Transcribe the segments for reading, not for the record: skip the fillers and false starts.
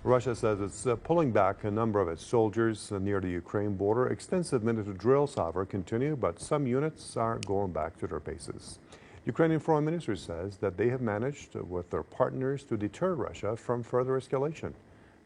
Russia says it's pulling back a number of its soldiers near the Ukraine border. Extensive military drills, however, continue, but some units are going back to their bases. Ukrainian foreign ministry says that they have managed, with their partners, to deter Russia from further escalation.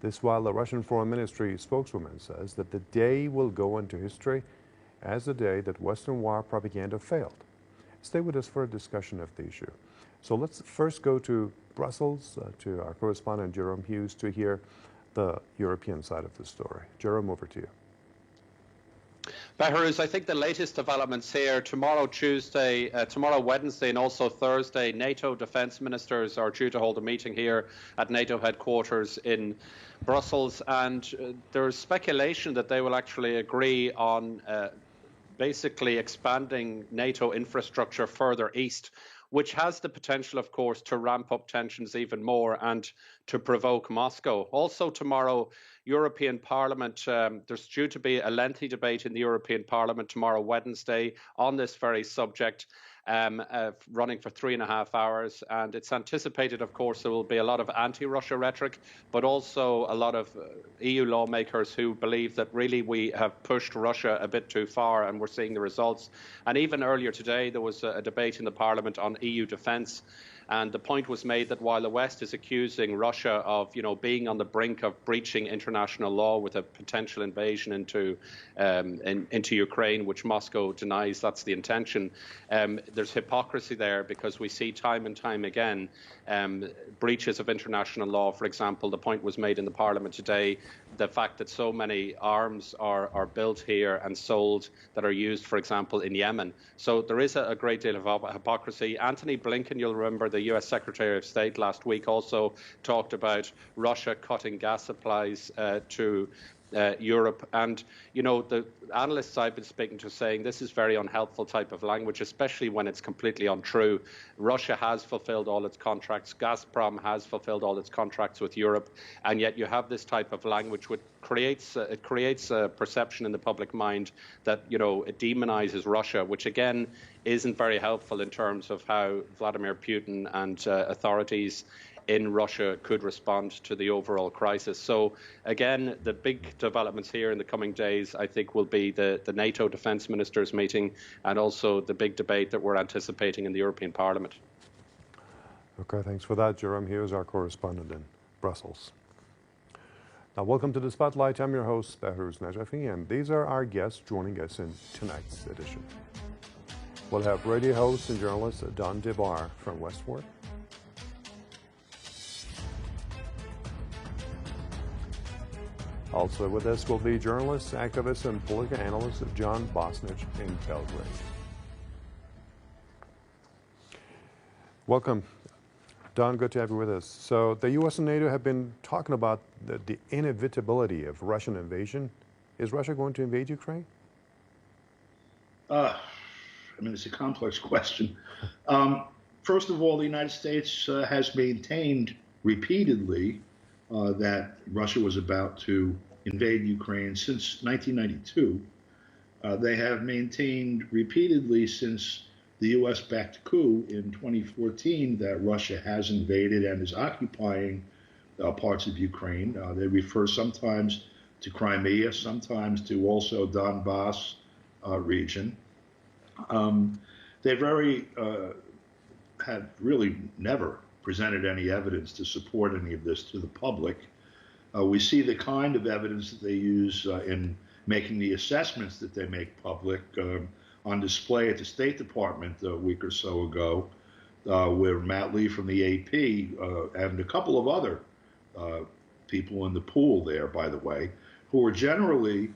This while the Russian foreign ministry spokeswoman says that the day will go into history as the day that Western war propaganda failed. Stay with us for a discussion of the issue. So let's first go to Brussels, to our correspondent Jerome Hughes, to hear the European side of the story. Jerome, over to you. Behruz, I think the latest developments here, tomorrow Wednesday and also Thursday, NATO defence ministers are due to hold a meeting here at NATO headquarters in Brussels, and there's speculation that they will actually agree on basically expanding NATO infrastructure further east, which has the potential, of course, to ramp up tensions even more and to provoke Moscow. Also tomorrow, European Parliament, there's due to be a lengthy debate in the European Parliament tomorrow, Wednesday, on this very subject, running for 3.5 hours. And it's anticipated, of course, there will be a lot of anti-Russia rhetoric, but also a lot of EU lawmakers who believe that really we have pushed Russia a bit too far, and we're seeing the results. And even earlier today, there was a debate in the Parliament on EU defence. And the point was made that while the West is accusing Russia of, being on the brink of breaching international law with a potential invasion into Ukraine, which Moscow denies that's the intention, there's hypocrisy there, because we see time and time again breaches of international law. For example, the point was made in the Parliament today, the fact that so many arms are built here and sold that are used, for example, in Yemen. So there is a great deal of hypocrisy. Antony Blinken, you'll remember, the US Secretary of State last week also talked about Russia cutting gas supplies to Europe. And, the analysts I've been speaking to saying this is very unhelpful type of language, especially when it's completely untrue. Russia has fulfilled all its contracts. Gazprom has fulfilled all its contracts with Europe. And yet you have this type of language which creates a perception in the public mind that, it demonizes Russia, which again isn't very helpful in terms of how Vladimir Putin and authorities in Russia could respond to the overall crisis. So again, the big developments here in the coming days, I think, will be the NATO defence ministers meeting and also the big debate that we're anticipating in the European Parliament. Okay, thanks for that, Jerome Hughes, our correspondent in Brussels. Now, welcome to the Spotlight. I'm your host, Behruz Najafi, and these are our guests joining us in tonight's edition. We'll have radio host and journalist Don DeBar from Westport. Also with us will be journalist, activist, and political analyst John Bosnitch in Belgrade. Welcome, Don. Good to have you with us. So the U.S. and NATO have been talking about the inevitability of Russian invasion. Is Russia going to invade Ukraine? It's a complex question. First of all, the United States has maintained repeatedly that Russia was about to invade Ukraine since 1992. They have maintained repeatedly since the U.S.-backed coup in 2014 that Russia has invaded and is occupying parts of Ukraine. They refer sometimes to Crimea, sometimes to also Donbass region. They have really never presented any evidence to support any of this to the public. We see the kind of evidence that they use in making the assessments that they make public on display at the State Department a week or so ago, where Matt Lee from the AP and a couple of other people in the pool there, by the way, who are generally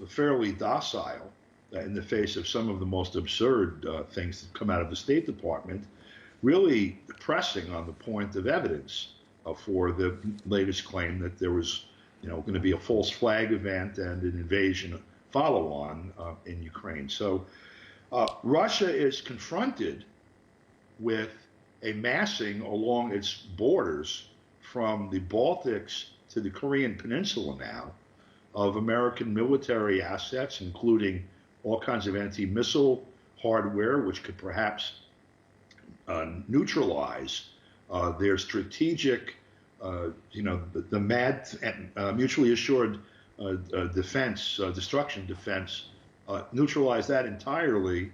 fairly docile in the face of some of the most absurd things that come out of the State Department, really pressing on the point of evidence for the latest claim that there was, going to be a false flag event and an invasion follow-on in Ukraine. So Russia is confronted with a massing along its borders from the Baltics to the Korean Peninsula now of American military assets, including all kinds of anti-missile hardware, which could perhaps neutralize their strategic the mad, mutually assured defense, destruction defense, neutralize that entirely,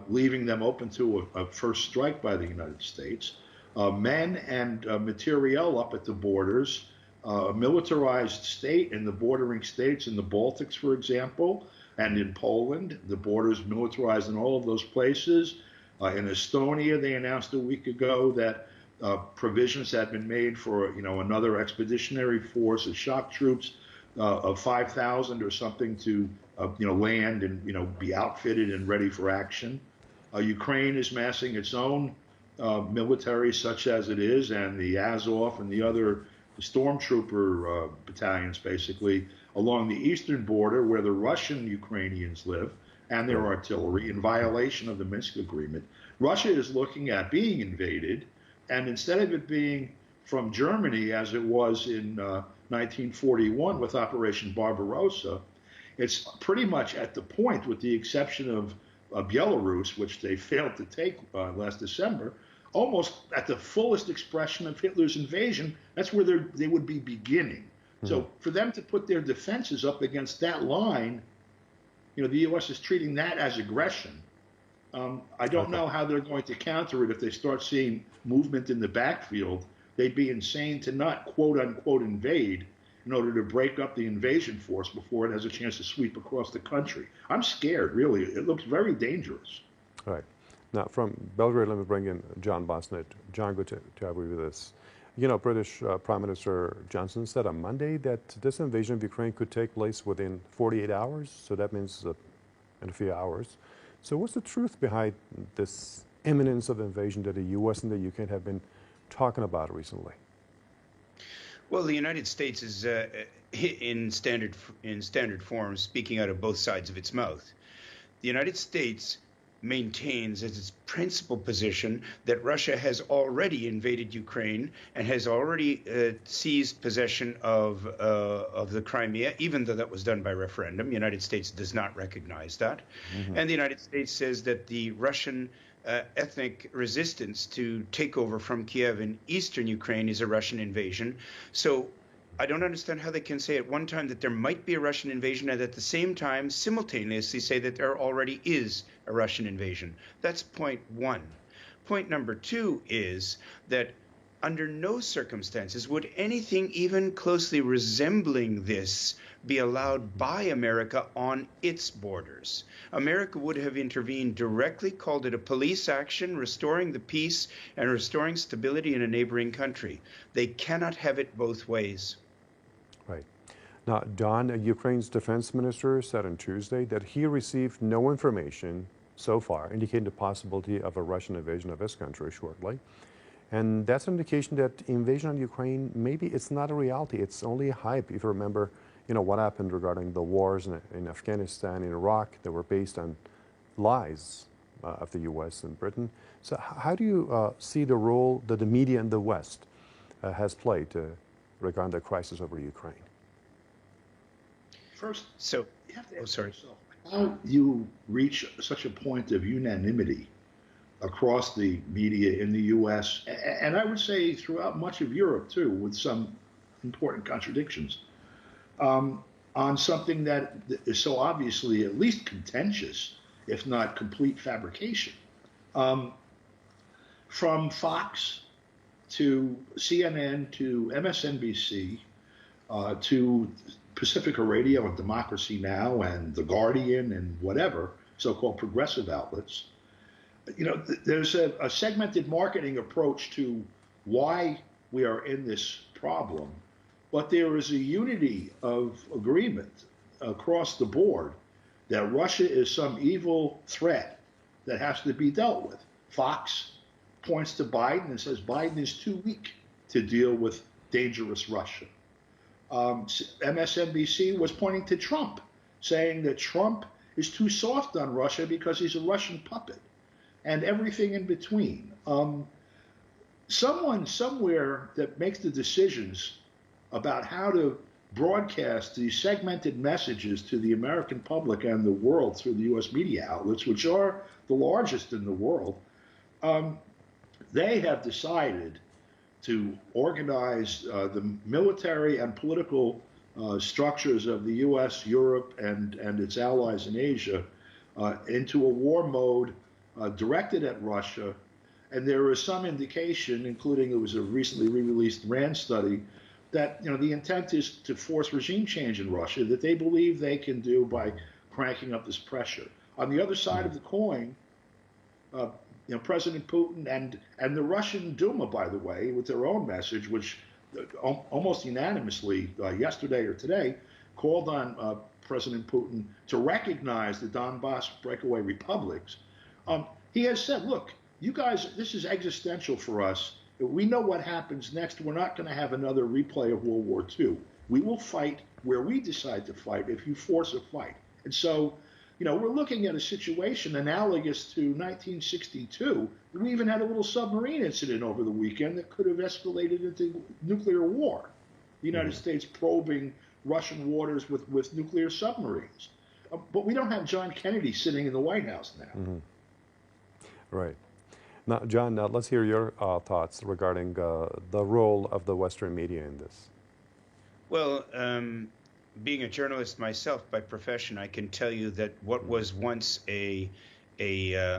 leaving them open to a first strike by the United States. Men and materiel up at the borders, a militarized state in the bordering states in the Baltics, for example, and in Poland, the borders militarized in all of those places. In Estonia, they announced a week ago that provisions had been made for another expeditionary force of shock troops of 5,000 or something to land and be outfitted and ready for action. Ukraine is massing its own military, such as it is, and the Azov and the other stormtrooper battalions, basically, along the eastern border where the Russian Ukrainians live, and their artillery, in violation of the Minsk agreement. Russia is looking at being invaded, and instead of it being from Germany, as it was in 1941 with Operation Barbarossa, it's pretty much at the point, with the exception of Belarus, which they failed to take last December, almost at the fullest expression of Hitler's invasion. That's where they would be beginning. Mm-hmm. So for them to put their defenses up against that line, the U.S. is treating that as aggression. I don't know how they're going to counter it if they start seeing movement in the backfield. They'd be insane to not, quote unquote, invade in order to break up the invasion force before it has a chance to sweep across the country. I'm scared, really. It looks very dangerous. All right. Now, from Belgrade, let me bring in John Bosnitch. John, good to have you with us. British Prime Minister Johnson said on Monday that this invasion of Ukraine could take place within 48 hours, so that means in a few hours. So what's the truth behind this imminence of invasion that the U.S. and the UK have been talking about recently? Well, the United States is in standard form speaking out of both sides of its mouth. The United States maintains as its principal position that Russia has already invaded Ukraine and has already seized possession of the Crimea, even though that was done by referendum. The United States does not recognize that. Mm-hmm. And the United States says that the Russian ethnic resistance to take over from Kiev in eastern Ukraine is a Russian invasion. So I don't understand how they can say at one time that there might be a Russian invasion and at the same time simultaneously say that there already is a Russian invasion. That's point one. Point number two is that under no circumstances would anything even closely resembling this be allowed by America on its borders. America would have intervened directly, called it a police action, restoring the peace and restoring stability in a neighboring country. They cannot have it both ways. Right. Now, Don, Ukraine's defense minister said on Tuesday that he received no information so far indicating the possibility of a Russian invasion of his country shortly. And that's an indication that invasion of Ukraine, maybe it's not a reality. It's only a hype. If you remember, what happened regarding the wars in Afghanistan, in Iraq, that were based on lies of the U.S. and Britain. So how do you see the role that the media in the West has played regarding the crisis over Ukraine? First, so you have to ask yourself, how you reach such a point of unanimity across the media in the U.S., and I would say throughout much of Europe, too, with some important contradictions, on something that is so obviously at least contentious, if not complete fabrication. From Fox to CNN to MSNBC to Pacifica Radio and Democracy Now! And The Guardian and whatever, so-called progressive outlets, there's a segmented marketing approach to why we are in this problem, but there is a unity of agreement across the board that Russia is some evil threat that has to be dealt with. Fox points to Biden and says Biden is too weak to deal with dangerous Russia. MSNBC was pointing to Trump, saying that Trump is too soft on Russia because he's a Russian puppet, and everything in between. Someone somewhere that makes the decisions about how to broadcast these segmented messages to the American public and the world through the U.S. media outlets, which are the largest in the world, they have decided to organize the military and political structures of the U.S., Europe, and its allies in Asia into a war mode directed at Russia. And there is some indication, including it was a recently re-released RAND study, that the intent is to force regime change in Russia that they believe they can do by cranking up this pressure. On the other side of the coin, President Putin and the Russian Duma, by the way, with their own message, which almost unanimously yesterday or today called on President Putin to recognize the Donbass breakaway republics. He has said, look, you guys, this is existential for us. We know what happens next. We're not going to have another replay of World War II. We will fight where we decide to fight if you force a fight. And so, we're looking at a situation analogous to 1962. We even had a little submarine incident over the weekend that could have escalated into nuclear war. The United States probing Russian waters with nuclear submarines. But we don't have John Kennedy sitting in the White House now. Right. Now, John, let's hear your thoughts regarding the role of the Western media in this. Well, being a journalist myself by profession, I can tell you that what was once a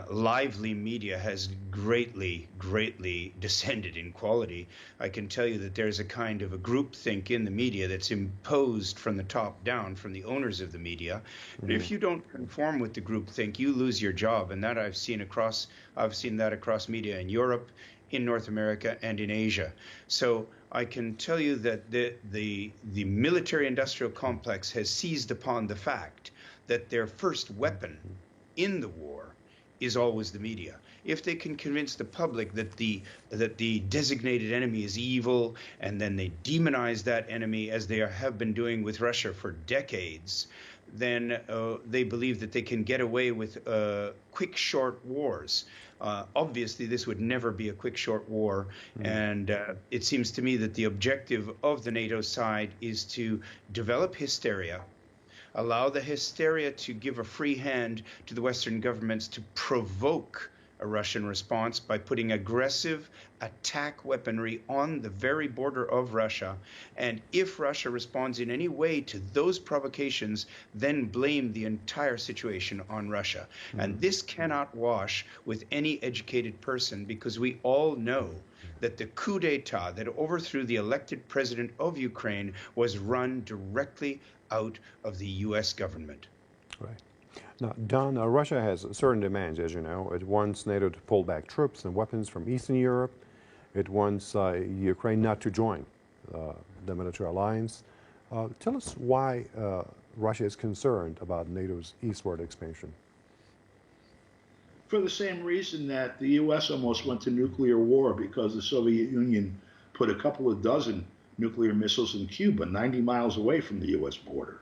lively media has greatly descended in quality. I can tell you that there's a kind of a groupthink in the media that's imposed from the top down, from the owners of the media. If you don't conform with the groupthink, you lose your job, and that I've seen that across media in Europe, in North America, and in Asia. So I can tell you that the military-industrial complex has seized upon the fact that their first weapon in the war is always the media. If they can convince the public that the designated enemy is evil, and then they demonize that enemy as they have been doing with Russia for decades, then they believe that they can get away with quick, short wars. Obviously, this would never be a quick, short war, and it seems to me that the objective of the NATO side is to develop hysteria, allow the hysteria to give a free hand to the Western governments to provoke a Russian response by putting aggressive attack weaponry on the very border of Russia. And if Russia responds in any way to those provocations, then blame the entire situation on Russia. And this cannot wash with any educated person, because we all know that the coup d'etat that overthrew the elected president of Ukraine was run directly out of the U.S. government. Right. Now, Don, Russia has certain demands, as you know. It wants NATO to pull back troops and weapons from Eastern Europe. It wants Ukraine not to join the military alliance. Tell us why Russia is concerned about NATO's eastward expansion. For the same reason that the U.S. almost went to nuclear war because the Soviet Union put a couple of dozen nuclear missiles in Cuba, 90 miles away from the U.S. border.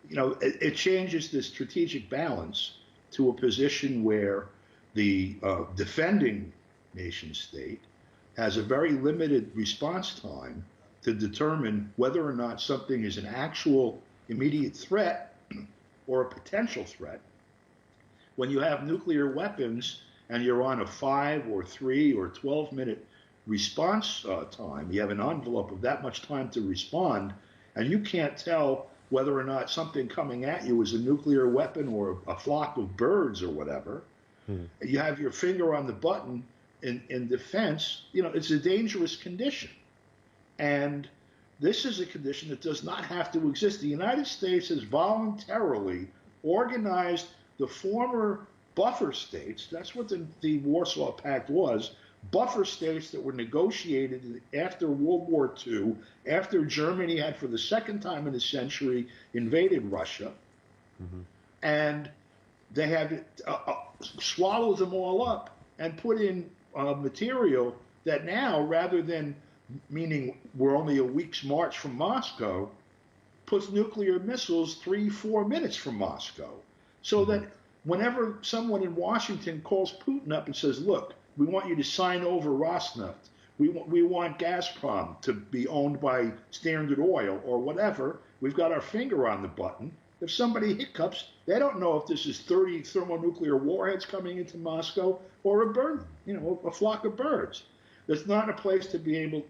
It changes the strategic balance to a position where the defending nation state has a very limited response time to determine whether or not something is an actual immediate threat or a potential threat. When you have nuclear weapons and you're on a 5 or 3 or 12-minute response time, you have an envelope of that much time to respond, and you can't tell whether or not something coming at you is a nuclear weapon or a flock of birds or whatever. You have your finger on the button in defense. It's a dangerous condition. And this is a condition that does not have to exist. The United States has voluntarily organized the former buffer states. That's what the Warsaw Pact was. Buffer states that were negotiated after World War II, after Germany had, for the second time in a century, invaded Russia. And they had swallowed them all up and put in material that now, rather than meaning we're only a week's march from Moscow, puts nuclear missiles 3-4 minutes from Moscow. So that whenever someone in Washington calls Putin up and says, look, we want you to sign over Rosneft, we want Gazprom to be owned by Standard Oil or whatever, we've got our finger on the button. If somebody hiccups, they don't know if this is 30 thermonuclear warheads coming into Moscow or a bird, a flock of birds. It's not a place to be able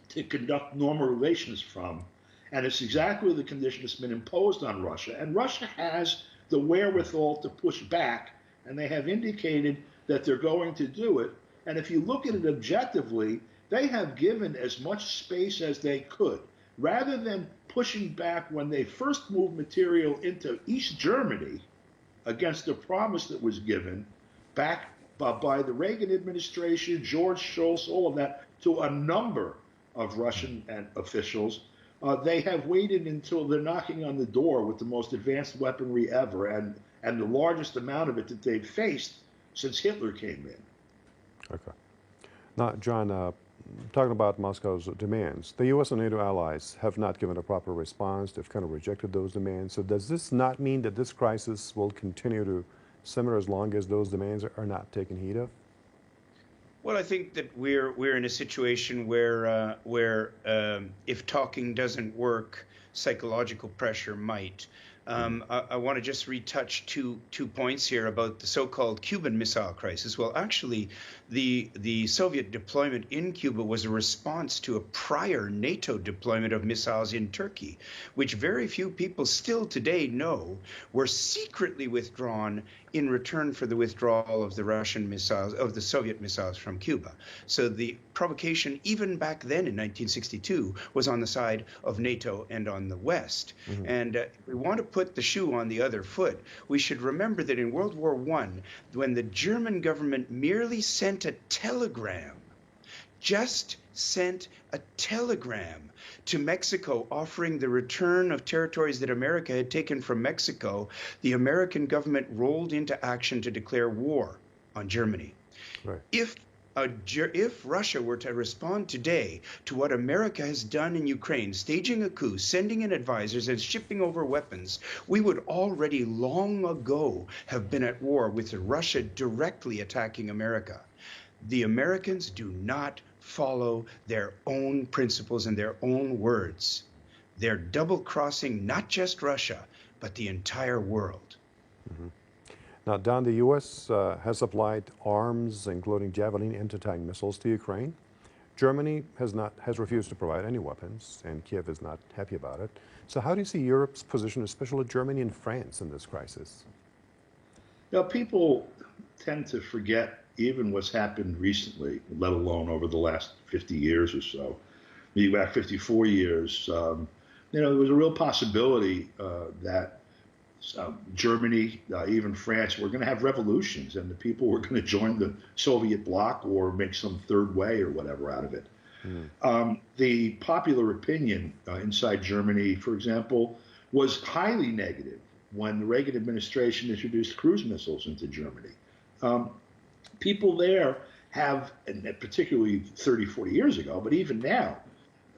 to conduct normal relations from. And it's exactly the condition that's been imposed on Russia. And Russia has the wherewithal to push back, and they have indicated that they're going to do it. And if you look at it objectively, they have given as much space as they could. Rather than pushing back when they first moved material into East Germany against the promise that was given back by the Reagan administration, George Shultz, all of that, to a number of Russian officials, they have waited until they're knocking on the door with the most advanced weaponry ever and the largest amount of it that they've faced since Hitler came in. Okay. Now, John, talking about Moscow's demands, the U.S. and NATO allies have not given a proper response. They've kind of rejected those demands. So does this not mean that this crisis will continue to simmer as long as those demands are not taken heed of? Well, I think that we're in a situation where if talking doesn't work, psychological pressure might. I want to just retouch two points here about the so-called Cuban Missile Crisis. Well, actually, the Soviet deployment in Cuba was a response to a prior NATO deployment of missiles in Turkey, which very few people still today know were secretly withdrawn in return for the withdrawal of the Russian missiles, of the Soviet missiles from Cuba. So the provocation, even back then in 1962, was on the side of NATO and on the West. Mm-hmm. And if we want to put the shoe on the other foot, we should remember that in World War I, when the German government merely sent a telegram, just sent a telegram to Mexico offering the return of territories that America had taken from Mexico, the American government rolled into action to declare war on Germany. Right. If Russia were to respond today to what America has done in Ukraine, staging a coup, sending in advisors, and shipping over weapons, we would already long ago have been at war with Russia directly attacking America. The Americans do not follow their own principles and their own words. They're double-crossing not just Russia, but the entire world. Mm-hmm. Now, Don, the U.S. Has supplied arms, including Javelin anti-tank missiles, to Ukraine. Germany has refused to provide any weapons, and Kiev is not happy about it. So how do you see Europe's position, especially Germany and France, in this crisis? Now, people tend to forget even what's happened recently, let alone over the last 50 years or so. Maybe back 54 years, there was a real possibility that Germany, even France, were going to have revolutions, and the people were going to join the Soviet bloc or make some third way or whatever out of it. The popular opinion inside Germany, for example, was highly negative when the Reagan administration introduced cruise missiles into Germany. People there have, and particularly 30, 40 years ago, but even now,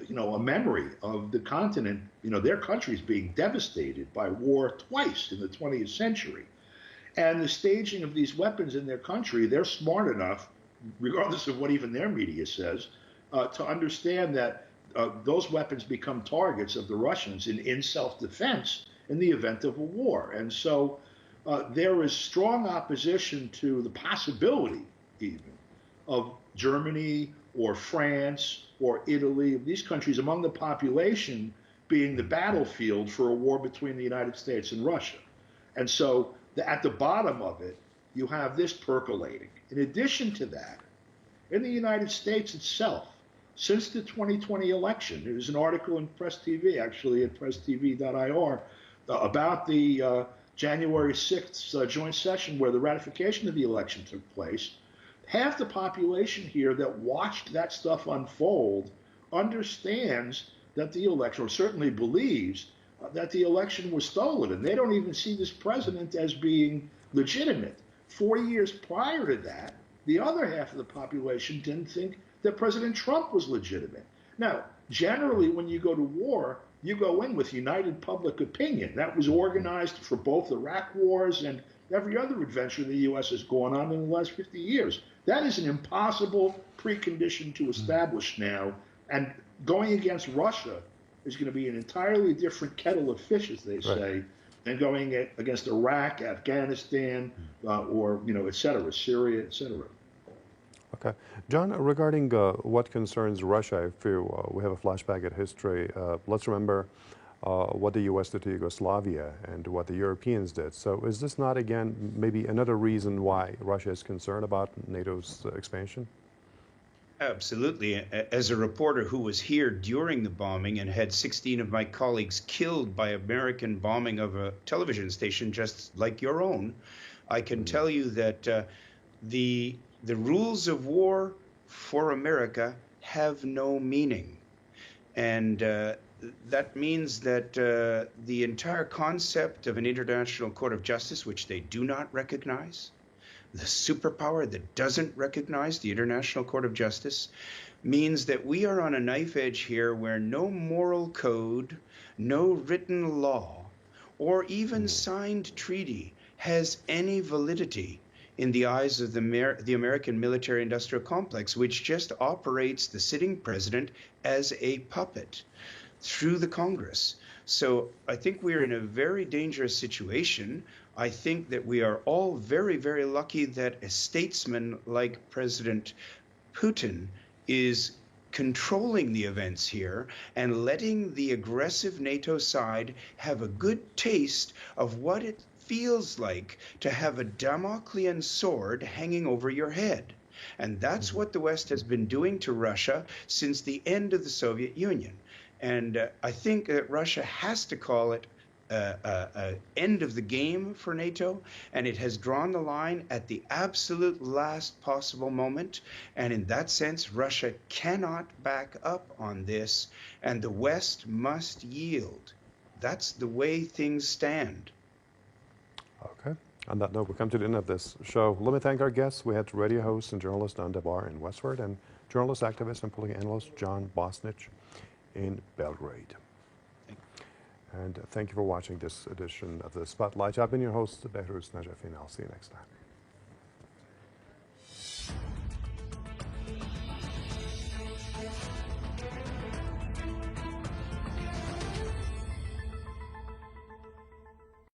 a memory of the continent, their countries being devastated by war twice in the 20th century. And the staging of these weapons in their country, they're smart enough, regardless of what even their media says, to understand that those weapons become targets of the Russians in self-defense in the event of a war. And so there is strong opposition to the possibility, even, of Germany or France or Italy, these countries among the population being the battlefield for a war between the United States and Russia. And so at the bottom of it, you have this percolating. In addition to that, in the United States itself, since the 2020 election, there's an article in PressTV, actually at presstv.ir, about the January 6th joint session where the ratification of the election took place. Half the population here that watched that stuff unfold understands that the election, or certainly believes that the election was stolen, and they don't even see this president as being legitimate. 4 years prior to that, the other half of the population didn't think that President Trump was legitimate. Now, generally, when you go to war, you go in with united public opinion. That was organized for both Iraq wars and every other adventure the U.S. has gone on in the last 50 years. That is an impossible precondition to establish now, and going against Russia is going to be an entirely different kettle of fish, as they say, than going against Iraq, Afghanistan, or, et cetera, Syria, et cetera. Okay. John, regarding what concerns Russia, if we have a flashback at history, let's remember what the U.S. did to Yugoslavia and what the Europeans did. So is this not, again, maybe another reason why Russia is concerned about NATO's expansion? Absolutely. As a reporter who was here during the bombing and had 16 of my colleagues killed by American bombing of a television station just like your own, I can tell you that the rules of war for America have no meaning. And that means that the entire concept of an international court of justice, which they do not recognize, the superpower that doesn't recognize the International Court of Justice, means that we are on a knife edge here where no moral code, no written law, or even signed treaty has any validity in the eyes of the American military-industrial complex, which just operates the sitting president as a puppet through the Congress. So I think we're in a very dangerous situation. I think that we are all very, very lucky that a statesman like President Putin is controlling the events here and letting the aggressive NATO side have a good taste of what it feels like to have a Damoclean sword hanging over your head. And that's what the West has been doing to Russia since the end of the Soviet Union. And I think that Russia has to call it end of the game for NATO, and it has drawn the line at the absolute last possible moment. And in that sense, Russia cannot back up on this, and the West must yield. That's the way things stand. Okay. On that note, we come to the end of this show. Let me thank our guests. We had radio host and journalist Don DeBar in Westford and journalist, activist, and political analyst John Bosnitch in Belgrade. And thank you for watching this edition of the Spotlight. I've been your host, Behruz Najafin. I'll see you next time.